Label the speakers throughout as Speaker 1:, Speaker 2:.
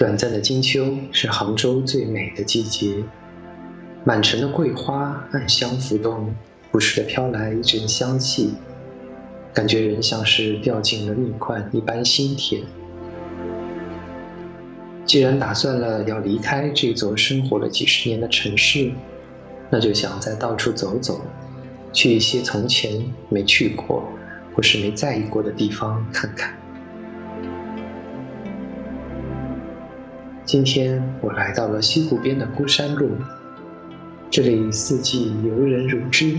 Speaker 1: 短暂的金秋是杭州最美的季节，满城的桂花暗香浮动，不时地飘来一阵香气，感觉人像是掉进了蜜罐一般心甜。既然打算了要离开这座生活了几十年的城市，那就想再到处走走，去一些从前没去过或是没在意过的地方看看。今天我来到了西湖边的孤山路，这里四季游人如织。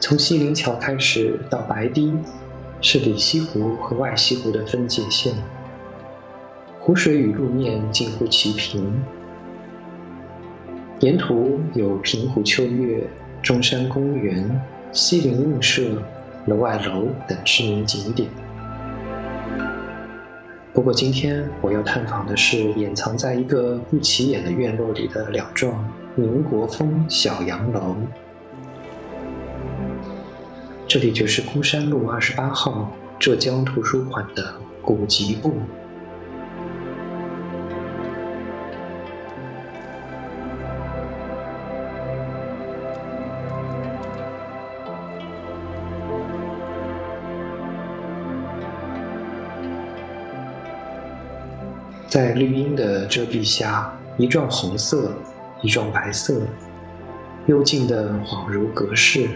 Speaker 1: 从西泠桥开始到白堤，是里西湖和外西湖的分界线，湖水与路面近乎齐平。沿途有平湖秋月、中山公园、西泠印社、楼外楼等知名景点。不过今天我要探访的是掩藏在一个不起眼的院落里的两幢民国风小洋楼。这里就是孤山路28号浙江图书馆的古籍部。在绿荫的遮蔽下，一幢红色，一幢白色，幽静的恍如隔世，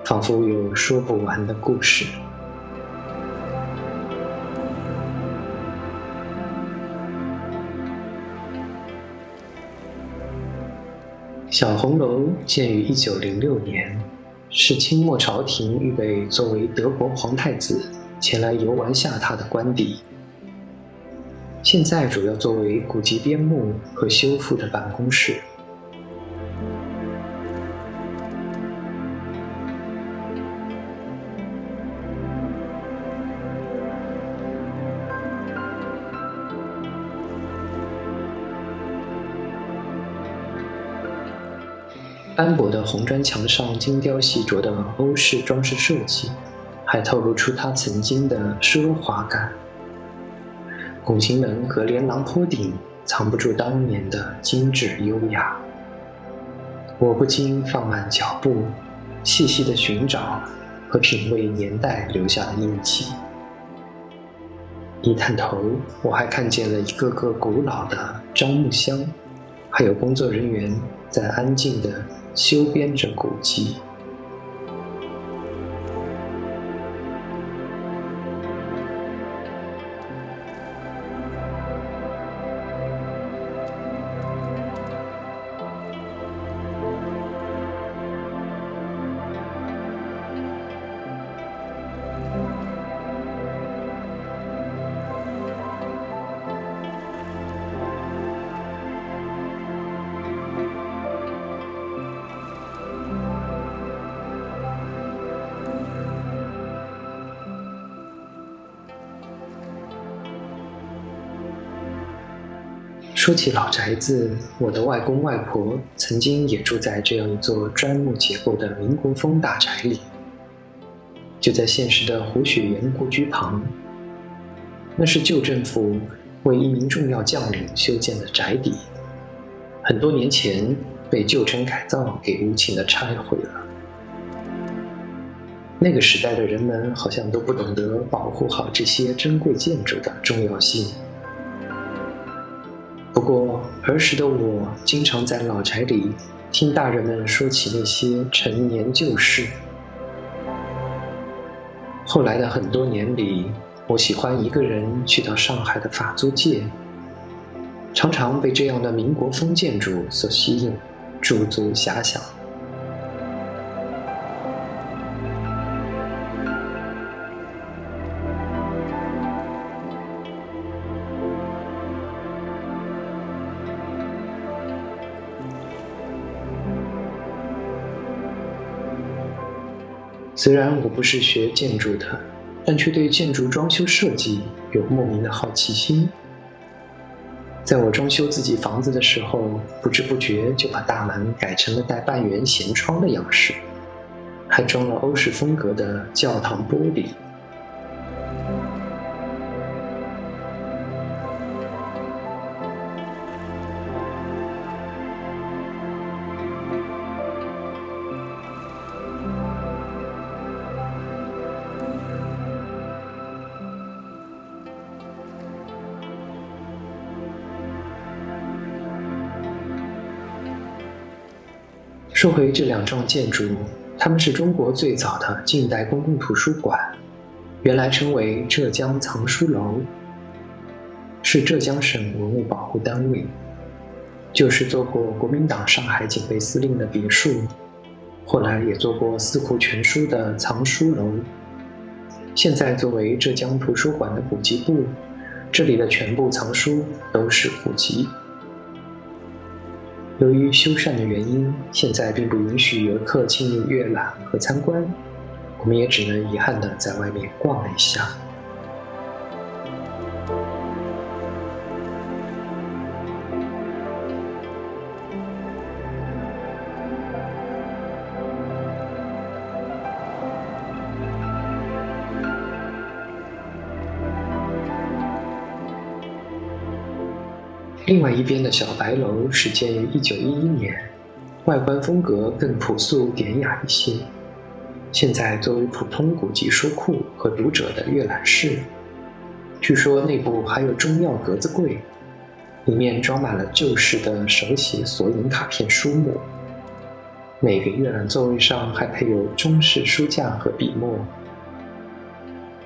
Speaker 1: 仿佛有说不完的故事。小红楼建于1906年，是清末朝廷预备作为德国皇太子前来游玩下榻的官邸。现在主要作为古籍编目和修复的办公室。斑驳的红砖墙上精雕细琢的欧式装饰设计，还透露出它曾经的奢华感。拱形门和连廊坡顶藏不住当年的精致优雅，我不禁放慢脚步，细细地寻找和品味年代留下的印记。一探头，我还看见了一个个古老的樟木箱，还有工作人员在安静地修编着古籍。说起老宅子，我的外公外婆曾经也住在这样一座砖木结构的民国风大宅里，就在现实的胡雪岩故居旁。那是旧政府为一名重要将领修建的宅邸，很多年前被旧城改造给无情地拆毁了。那个时代的人们好像都不懂得保护好这些珍贵建筑的重要性。不过儿时的我经常在老宅里听大人们说起那些陈年旧事。后来的很多年里，我喜欢一个人去到上海的法租界，常常被这样的民国风建筑所吸引，驻足遐想。虽然我不是学建筑的，但却对建筑装修设计有莫名的好奇心。在我装修自己房子的时候，不知不觉就把大门改成了带半圆舷窗的样式，还装了欧式风格的教堂玻璃。说回这两幢建筑，它们是中国最早的近代公共图书馆，原来称为浙江藏书楼，是浙江省文物保护单位，就是做过国民党上海警备司令的别墅，后来也做过四库全书的藏书楼。现在作为浙江图书馆的古籍部，这里的全部藏书都是古籍。由于修缮的原因，现在并不允许游客进入阅览和参观，我们也只能遗憾地在外面逛了一下。另外一边的小白楼始建于1911年，外观风格更朴素典雅一些。现在作为普通古籍书库和读者的阅览室，据说内部还有中药格子柜，里面装满了旧式的手写索引卡片书目。每个阅览座位上还配有中式书架和笔墨。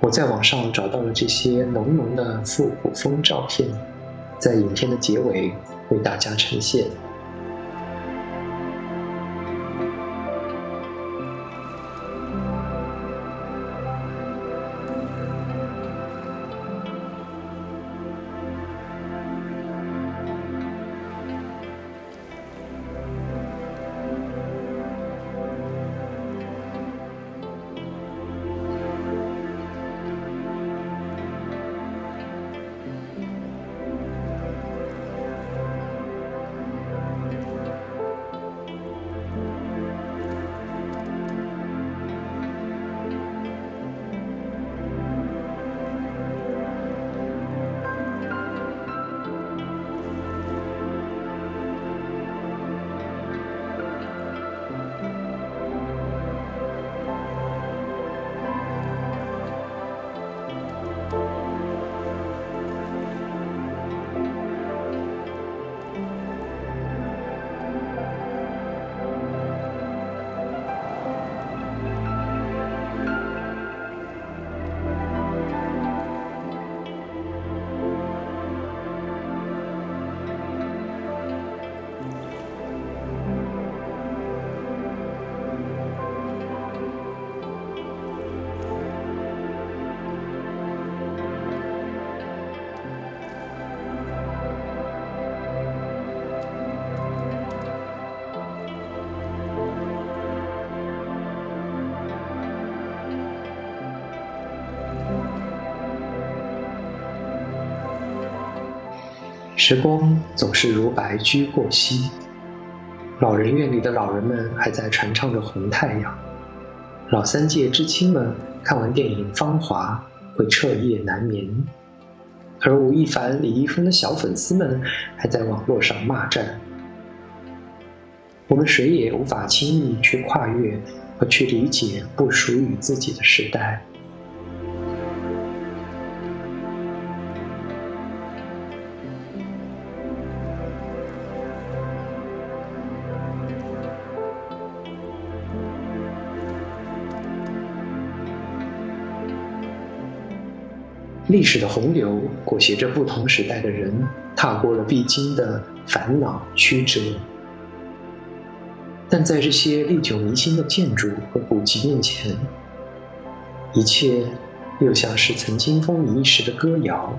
Speaker 1: 我在网上找到了这些浓浓的复古风照片，在影片的结尾为大家呈现。时光总是如白驹过隙，老人院里的老人们还在传唱着《红太阳》，老三届知青们看完电影《芳华》会彻夜难眠，而吴亦凡、李易峰的小粉丝们还在网络上骂战。我们谁也无法轻易去跨越和去理解不属于自己的时代。历史的洪流裹挟着不同时代的人，踏过了必经的烦恼曲折。但在这些历久弥新的建筑和古迹面前，一切又像是曾经风靡一时的歌谣，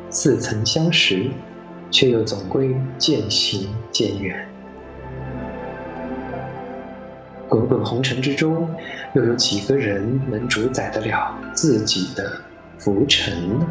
Speaker 1: 似曾相识，却又总归渐行渐远。滚滚红尘之中，又有几个人能主宰得了自己的浮沉呢？